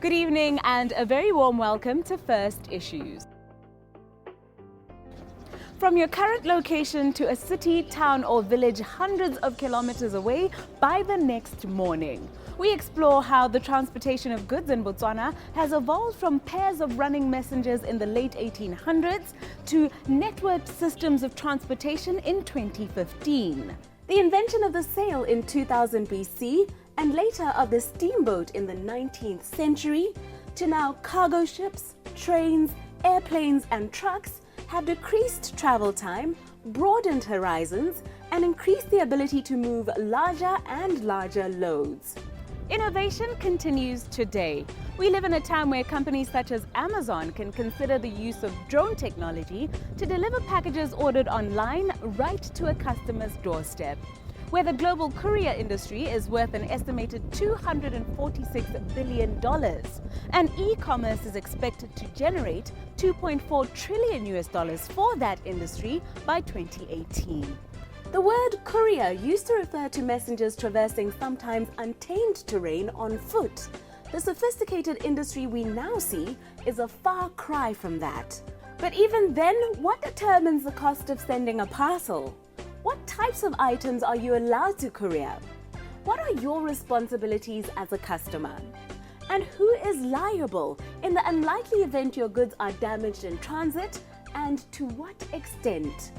Good evening and a very warm welcome to First Issues. From your current location to a city, town or village hundreds of kilometers away by the next morning, we explore how the transportation of goods in Botswana has evolved from pairs of running messengers in the late 1800s to networked systems of transportation in 2015. The invention of the sail in 2000 BC and later of the steamboat in the 19th century to now cargo ships, trains, airplanes and trucks have decreased travel time, broadened horizons and increased the ability to move larger and larger loads. Innovation continues today. We live in a time where companies such as Amazon can consider the use of drone technology to deliver packages ordered online right to a customer's doorstep. Where the global courier industry is worth an estimated $246 billion, and e-commerce is expected to generate $2.4 trillion for that industry by 2018. The word courier used to refer to messengers traversing sometimes untamed terrain on foot. The sophisticated industry we now see is a far cry from that. But even then, what determines the cost of sending a parcel? What types of items are you allowed to courier? What are your responsibilities as a customer? And who is liable in the unlikely event your goods are damaged in transit, and to what extent?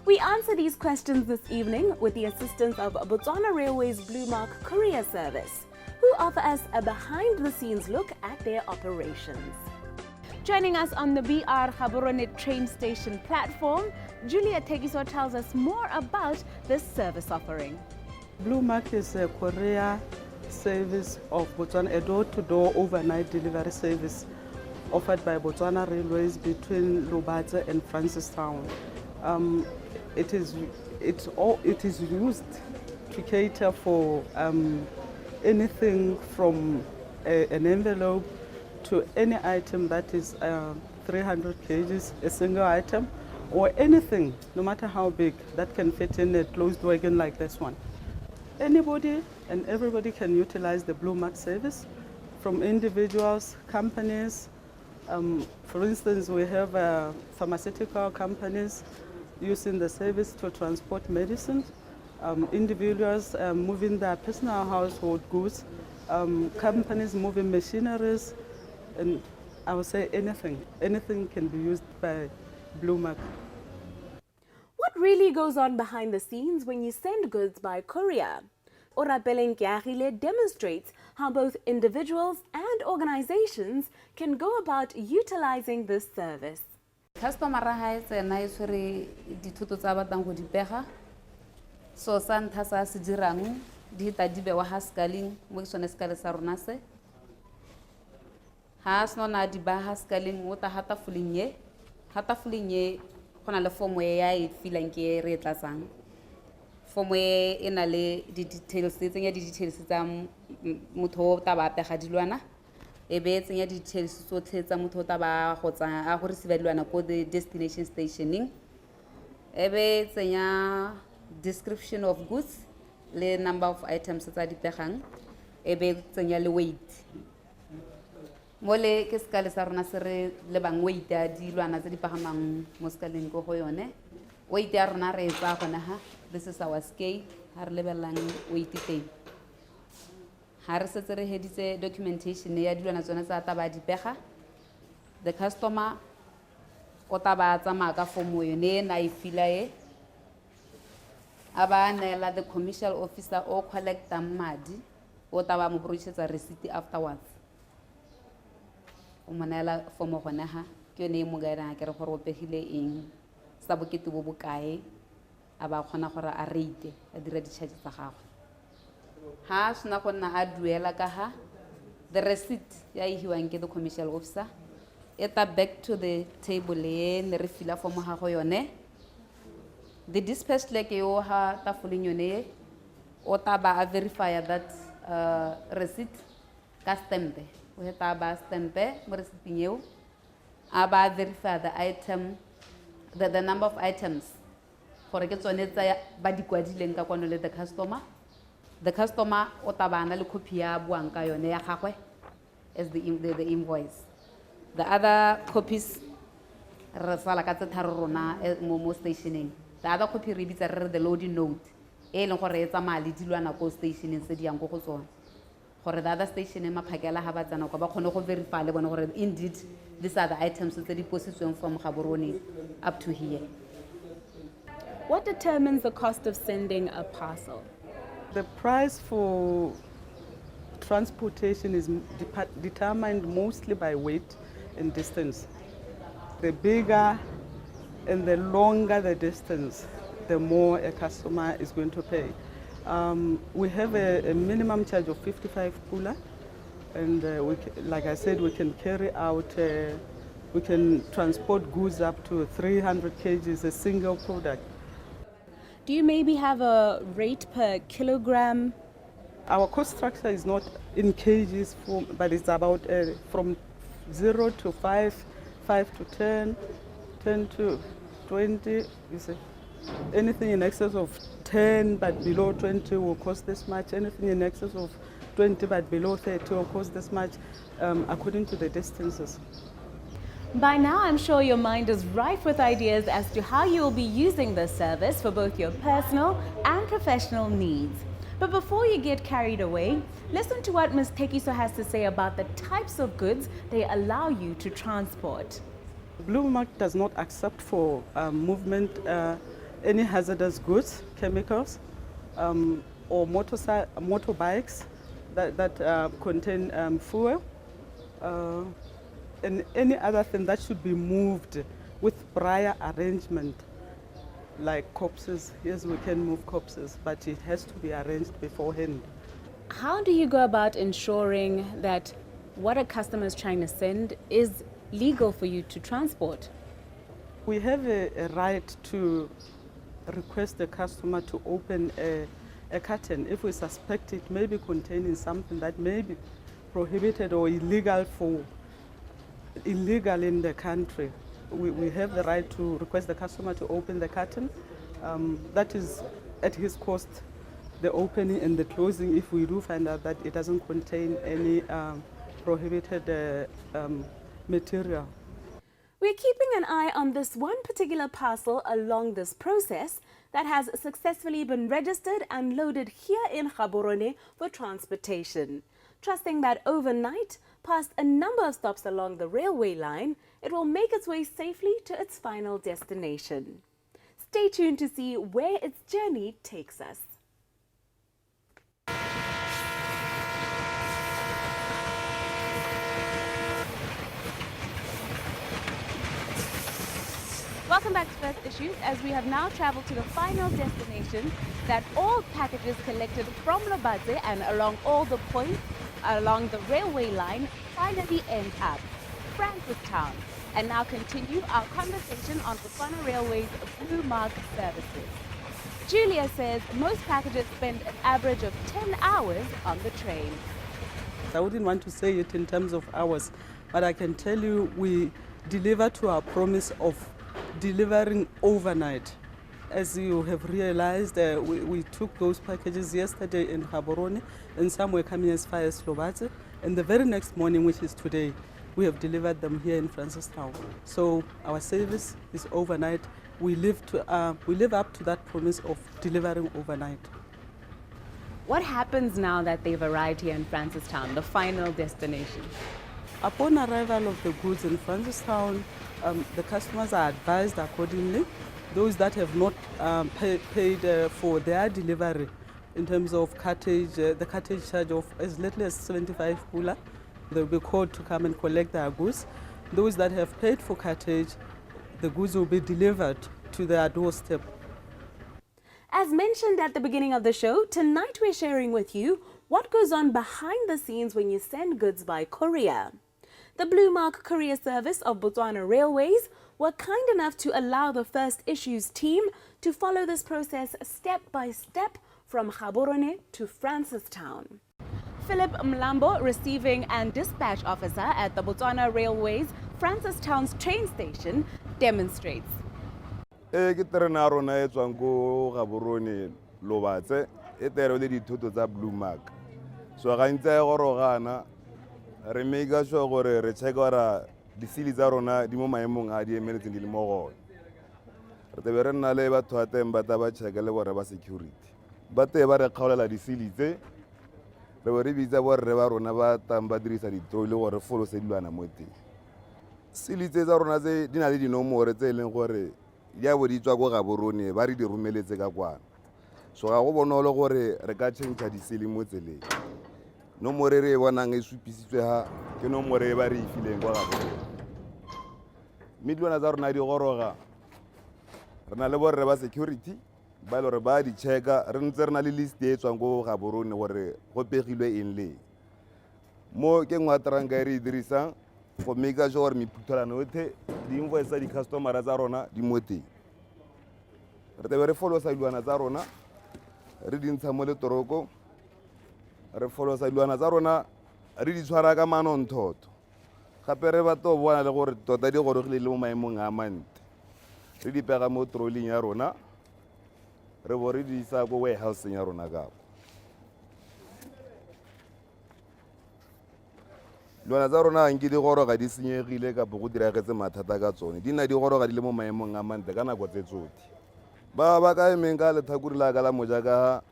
We answer these questions this evening with the assistance of Botswana Railway's Blue Mark Courier Service, who offer us a behind-the-scenes look at their operations. Joining us on the BR Gaborone train station platform, Julia Tegiso tells us more about this service offering. Blue Mark is a courier service of Botswana, a door-to-door overnight delivery service offered by Botswana Railways between Lobatse and Francistown. It is used to cater for anything from an envelope to any item that is 300 kgs, a single item, or anything, no matter how big, that can fit in a closed wagon like this one. Anybody and everybody can utilize the Blue Mark service, from individuals, companies. For instance, we have pharmaceutical companies using the service to transport medicines, individuals moving their personal household goods, companies moving machineries, and I would say anything can be used by Blue Mark. What really goes on behind the scenes when you send goods by courier? Orapeleng Kiagile demonstrates how both individuals and organizations can go about utilizing this service. Customer ha tsena e tshwere dithoto tsa batlang go di pega, so sa ntlha sa se dirang di ta di bewa hascaling mo sone skale sa rona se ha sona di ba hascaling o ta hata fulinye gona le form e ya e filang ke re tlatsang form e ena le di details tsenya di details tsa motho ta ba pega dilwana e be tsenya di details tsotlhe tsa motho ta ba go tsa a go receive dilwana ko the destination stationing e be tsenya description of goods le number of items tsa di pegang e be tsenya le weight mole ke skale sa rona se re le bang weight ya dilwana tse di pagamang mo skaleng go go yone weight ya rona re etsa gona ha this is our scale ha re lebelang weight teng ha re setse re heditse documentation ya dilwana tsone tsa ta ba di pega the customer o ta ba tsamaya ka form yone na e fila e aba nela the commercial officer o collecta madi o ta ba mo brosetsa receipt afterwards o manela form gona ha ke yone mo gaira ke re gore o pegile eng sa bokete bo bokae aba khona gore a rate a dira di charge tsa gago ha sna gonna a duela ka ha the receipt ya hiwang ke the commercial officer eta back to the table le re fila form ha go yone the dispatch like yo ha ta fulin yone o ta ba verify that receipt ka stamp o ta ba stamp mo receipt nyeo aba verify the item the number of items gore ke tsone tsa ba di kwadileng ka kwano le the customer o tabana le copy ya buang ka yone ya gagwe as the invoice. The other copies, re sala ka tse tharo rona mo stationing. The other copy re bitsa re the loading note. E leng gore e tsamaya le dilwana ko stationing se di yang go go tsona. Gore the other station ma phakela ha ba tsana go ba khone go verify le bona gore indeed these are the items tse di positsweng from Gaborone up to here. What determines the cost of sending a parcel? The price for transportation is determined mostly by weight and distance. The bigger and the longer the distance, the more a customer is going to pay. We have a minimum charge of 55 kula, and like I said, we can carry out, we can transport goods up to 300 kgs, a single product. Do you maybe have a rate per kilogram? Our cost structure is not in kgs, but it's about from 0 to 5, 5 to 10, 10 to 20. You see, anything in excess of 10 but below 20 will cost this much. Anything in excess of 20 but below 30 will cost this much, according to the distances. By now, I'm sure your mind is rife with ideas as to how you will be using this service for both your personal and professional needs. But before you get carried away, listen to what Ms. Tekiso has to say about the types of goods they allow you to transport. Blue Mark does not accept for movement any hazardous goods, chemicals, or motorbikes that contain fuel, and any other thing that should be moved with prior arrangement, like corpses. Yes, we can move corpses, but it has to be arranged beforehand. How do you go about ensuring that what a customer is trying to send is legal for you to transport? We have a right to request the customer to open a carton if we suspect it may be containing something that may be prohibited or illegal in the country. We have the right to request the customer to open the carton. That is at his cost, the opening and the closing, if we do find out that it doesn't contain any prohibited material. We're keeping an eye on this one particular parcel along this process that has successfully been registered and loaded here in Gaborone for transportation. Trusting that overnight, past a number of stops along the railway line, it will make its way safely to its final destination. Stay tuned to see where its journey takes us. Welcome back to First Issues, as we have now traveled to the final destination that all packages collected from Lobatse and along all the points along the railway line finally end up, Francistown, and now continue our conversation on Botswana Railway's Blue Mark services. Julia says most packages spend an average of 10 hours on the train. I wouldn't want to say it in terms of hours, but I can tell you we deliver to our promise of delivering overnight. As you have realized, we took those packages yesterday in Gaborone, and some were coming as far as Lobatse, and the very next morning, which is today, we have delivered them here in Francistown. So our service is overnight. We live up to that promise of delivering overnight. What happens now that they've arrived here in Francistown, the final destination? Upon arrival of the goods in Francistown, the customers are advised accordingly. Those that have not paid for their delivery in terms of cartage, the cartage charge of as little as 75 kula, they'll be called to come and collect their goods. Those that have paid for cartage, the goods will be delivered to their doorstep. As mentioned at the beginning of the show, tonight we're sharing with you what goes on behind the scenes when you send goods by courier. The Blue Mark Courier Service of Botswana Railways were kind enough to allow the First Issues team to follow this process step by step from Gaborone to Francistown. Philip Mlambo, Receiving and Dispatch Officer at the Botswana Railways Francistown's train station, demonstrates. Ke terena rona e tswang go Gaborone Lobatse e tere le dithoto tsa Blue Mark. So ga ntse go rogana re make sure gore re check ora di-seal tsa rona di mo maemong a di emeletseng di le mo gone. Re tebe re nna le batho ba teng ba ta ba check le borre ba security ba te ba re kgaolela di-seal tse re bo re bitsa borre ba rona ba tang ba dirisa ditroi le gore folose dilwana mo teng. Seal tse tsa rona tse di na le dinomore tse e leng gore di a bo di tswa ko Gaborone ba re di romeletse ka kwana, so ga go bonolo gore re ka change di-seal mo tseleng. Nomore re e bonang e supisitswe ha ke nomore e ba re e fileng kwa Gaborone. Mme dilwana tsa rona di goroga re na le borre ba security ba ile gore ba di checka re ntse re na le list e tswang ko Gaborone gore go pegilwe eng le mo ke ngwa tranka e re e dirisang go make sure gore mephuthelano yotlhe di-invoice tsa di-customera tsa rona di mo teng. Re tebe re folosa dilwana tsa rona re di ntsha mo letoroko, re folosa dilwana tsa rona re di tshwara ka manonthotho gape re batla go bona le gore tota di gorogile le mo maemong a mante. Re di pega mo trolling ya rona re bo re di isa ko warehouseng ya rona kako. Dilwana tsa rona nke di goroga di senyegile kapo go diragetse mathata ka tsone, di nna di goroga di le mo maemong a mante ka nako tse tsotlhe. Ba ka emeng ka letlhakore la ka la moja ka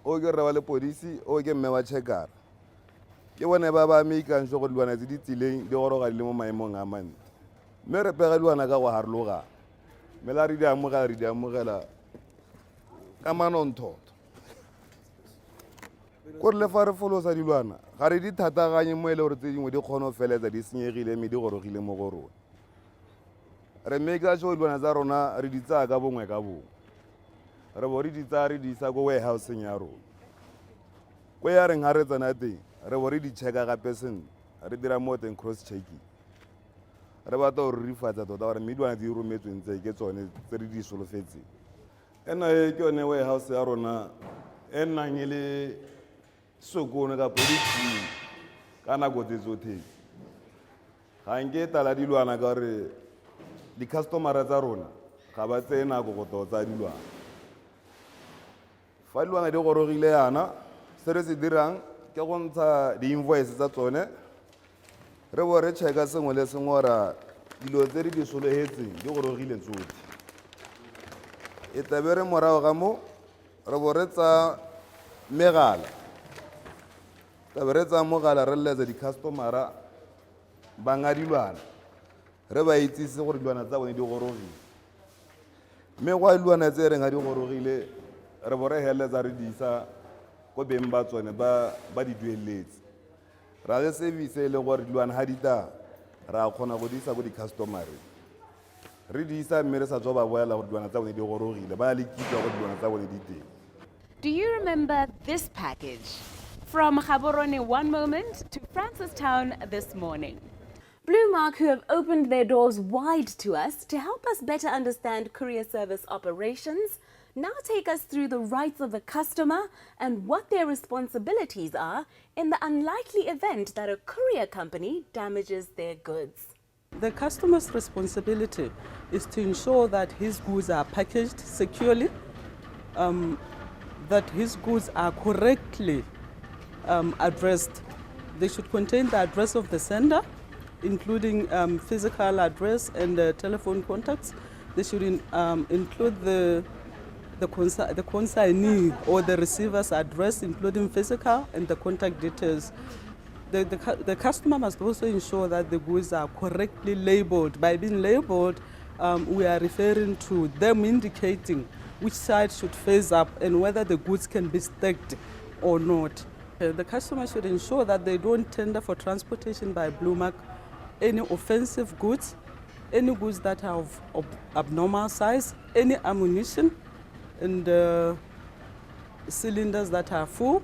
o ke rre wa lepodisi o ke mme wa checkara ke bone ba meikang sure gore dilwana tse di tsileng di goroga di le mo maemong a mante. Mme re pega dilwana ka go harologana, mme la re di amogela ka manonthotho. Kore le fa re folosa dilwana ga re di thataganye mo e le gore tse dingwe di kgone go feletsa di senyegile mme di gorogile mo go rona. Re make sure dilwana tsa rona re di tsaya ka bongwe ka bongwe, re bo re di tsaya re di isa ko warehouseng ya rona. Ko ya reng ga re tsena teng re bo re di checka gape sentle, re dira mo teng cross checking, re batla gore re rifatsa tota gore mme dilwana tse di rometsweng tse ke tsone tse re di solofetseng. Ena e ke yone warehouse ya rona e nnang e le sokone kapo ditšhini ka nako tse tsotlhe. Ga nke tala dilwana ka gore di-customera tsa rona ga ba tseye nako go totsa dilwana. Fa dilwana di gorogile yana se re se dirang ke go ntsha di-invoice tsa tsone re bo re checka sengwe le sengwe ora dilo tse re di sologetseng di gorogile tsotlhe. E tlabe re morago ga mo re bo re tsa megala, tlabe re tsa mogala re letsa di-customera ba nga dilwana re ba itsise gore dilwana tsa bone di gorogile. Mme go a dilwana tse reng ga di gorogile re bo re heletsa re di isa ko beng ba tsone ba di dueletse. Ra le service e le gore dilwana ga di tla ra kgona go di isa ko di-customereng re di isa mme re sa tswa ba boela gore dilwana tsa bone di gorogile, ba le kitso gore dilwana tsa bone di teng. Do you remember this package? From Gaborone one moment to Francistown this morning. Blue Mark, who have opened their doors wide to us to help us better understand courier service operations, now take us through the rights of the customer and what their responsibilities are in the unlikely event that a courier company damages their goods. The customer's responsibility is to ensure that his goods are packaged securely, that his goods are correctly addressed. They should contain the address of the sender, including physical address and telephone contacts. They should include the consignee or the receiver's address, including physical and the contact details. The customer must also ensure that the goods are correctly labeled. By being labeled, we are referring to them indicating which side should face up and whether the goods can be stacked or not. The customer should ensure that they don't tender for transportation by Blue Mark any offensive goods, any goods that are of abnormal size, any ammunition, and cylinders that are full,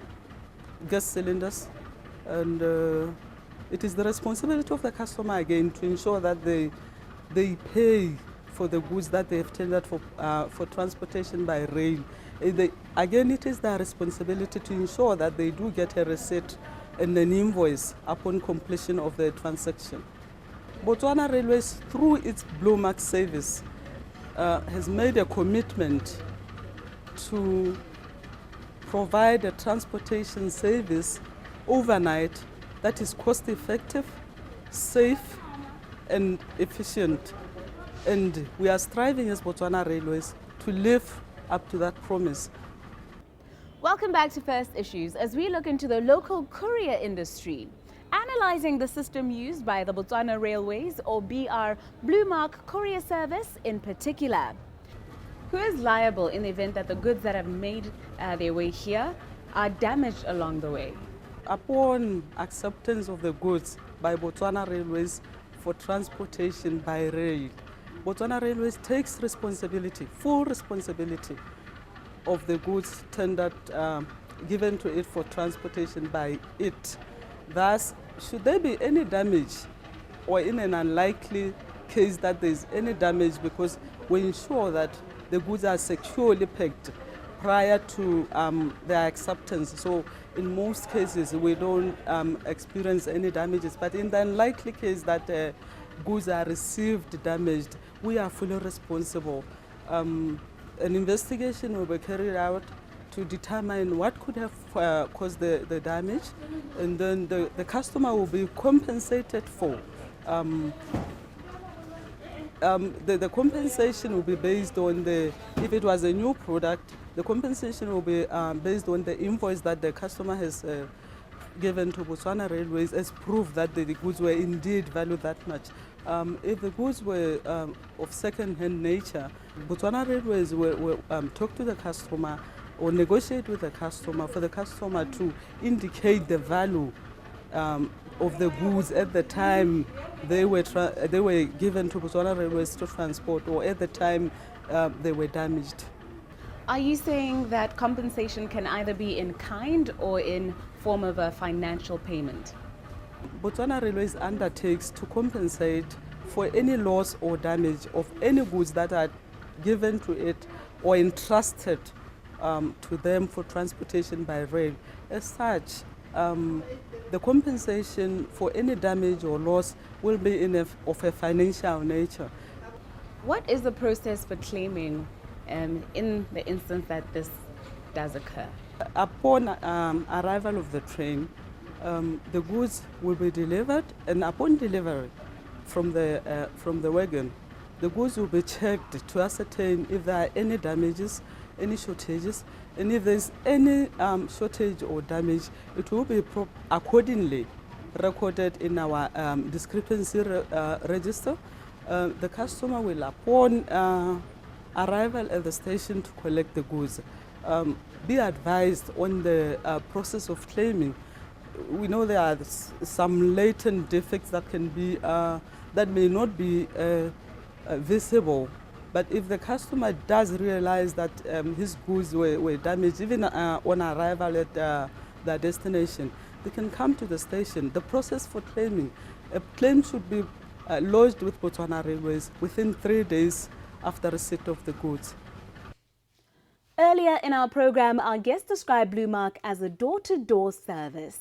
gas cylinders. And it is the responsibility of the customer again to ensure that they pay for the goods that they have tendered for transportation by rail. Again, it is their responsibility to ensure that they do get a receipt and an invoice upon completion of the transaction. Botswana Railways, through its Blue Mark service, has made a commitment to provide a transportation service overnight that is cost effective, safe and efficient. And we are striving as Botswana Railways to live up to that promise. Welcome back to First Issues as we look into the local courier industry, analyzing the system used by the Botswana Railways, or BR Blue Mark Courier Service in particular. Who is liable in the event that the goods that have made their way here are damaged along the way? Upon acceptance of the goods by Botswana Railways for transportation by rail, Botswana Railways takes responsibility, full responsibility of the goods tendered, given to it for transportation by it. Thus, should there be any damage, or in an unlikely case that there is any damage, because we ensure that the goods are securely packed prior to their acceptance. So in most cases we don't experience any damages, but in the unlikely case that goods are received damaged, we are fully responsible. An investigation will be carried out to determine what could have caused the damage, and then the customer will be compensated for. The compensation will be based on if it was a new product, the compensation will be based on the invoice that the customer has given to Botswana Railways as proof that the goods were indeed valued that much. If the goods were of second-hand nature, Botswana Railways will talk to the customer or negotiate with the customer for the customer to indicate the value of the goods at the time they were given to Botswana Railways to transport, or at the time they were damaged. Are you saying that compensation can either be in kind or in form of a financial payment? Botswana Railways undertakes to compensate for any loss or damage of any goods that are given to it or entrusted to them for transportation by rail. As such, the compensation for any damage or loss will be of a financial nature. What is the process for claiming in the instance that this does occur? Upon arrival of the train, the goods will be delivered, and upon delivery from the wagon, the goods will be checked to ascertain if there are any damages, any shortages, and if there's any shortage or damage, it will be accordingly recorded in our discrepancy register. The customer will, upon arrival at the station to collect the goods, be advised on the process of claiming. We know there are some latent defects that can be that may not be visible. But if the customer does realize that his goods were damaged, even on arrival at their destination, they can come to the station. The process for claiming, a claim should be lodged with Botswana Railways within 3 days after receipt of the goods. Earlier in our program, our guest described Blue Mark as a door-to-door service.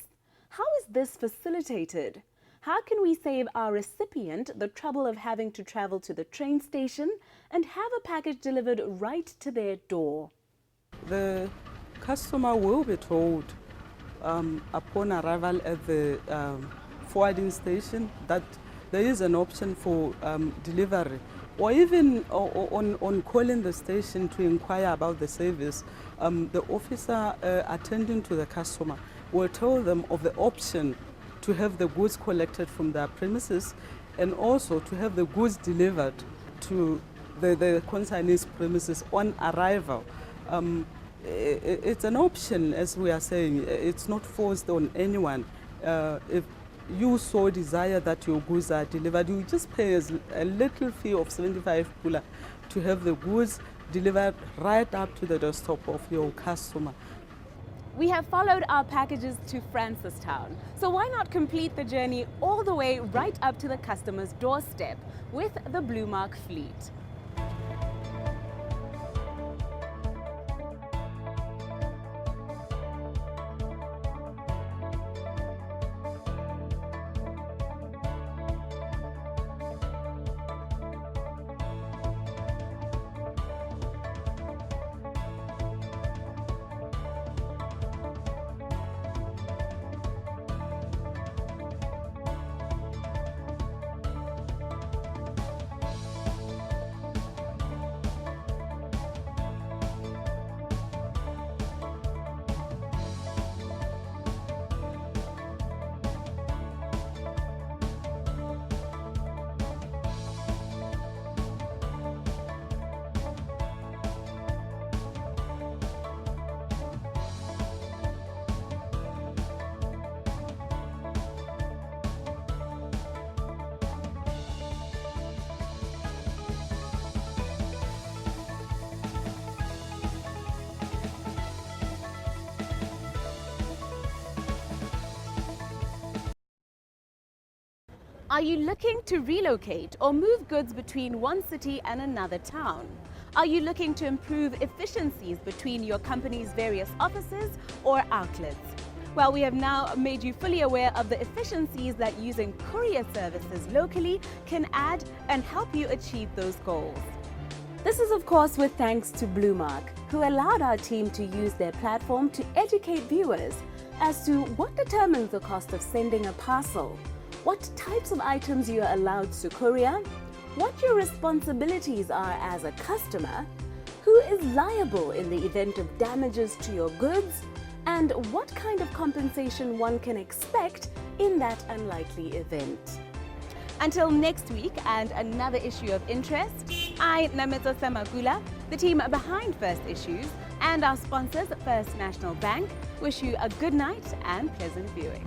How is this facilitated? How can we save our recipient the trouble of having to travel to the train station and have a package delivered right to their door? The customer will be told upon arrival at the forwarding station that there is an option for delivery, or even on calling the station to inquire about the service. The officer attending to the customer will tell them of the option to have the goods collected from their premises, and also to have the goods delivered to the consignee's premises on arrival. It's an option, as we are saying. It's not forced on anyone. If you so desire that your goods are delivered, you just pay a little fee of 75 pula to have the goods delivered right up to the doorstep of your customer. We have followed our packages to Francistown, so why not complete the journey all the way right up to the customer's doorstep with the Blue Mark fleet? Are you looking to relocate or move goods between one city and another town? Are you looking to improve efficiencies between your company's various offices or outlets? Well, we have now made you fully aware of the efficiencies that using courier services locally can add and help you achieve those goals. This is of course with thanks to Bluemark, who allowed our team to use their platform to educate viewers as to what determines the cost of sending a parcel, what types of items you are allowed to courier, what your responsibilities are as a customer, who is liable in the event of damages to your goods, and what kind of compensation one can expect in that unlikely event. Until next week and another issue of interest, I, Nametsa Samagula, the team behind First Issues, and our sponsors, First National Bank, wish you a good night and pleasant viewing.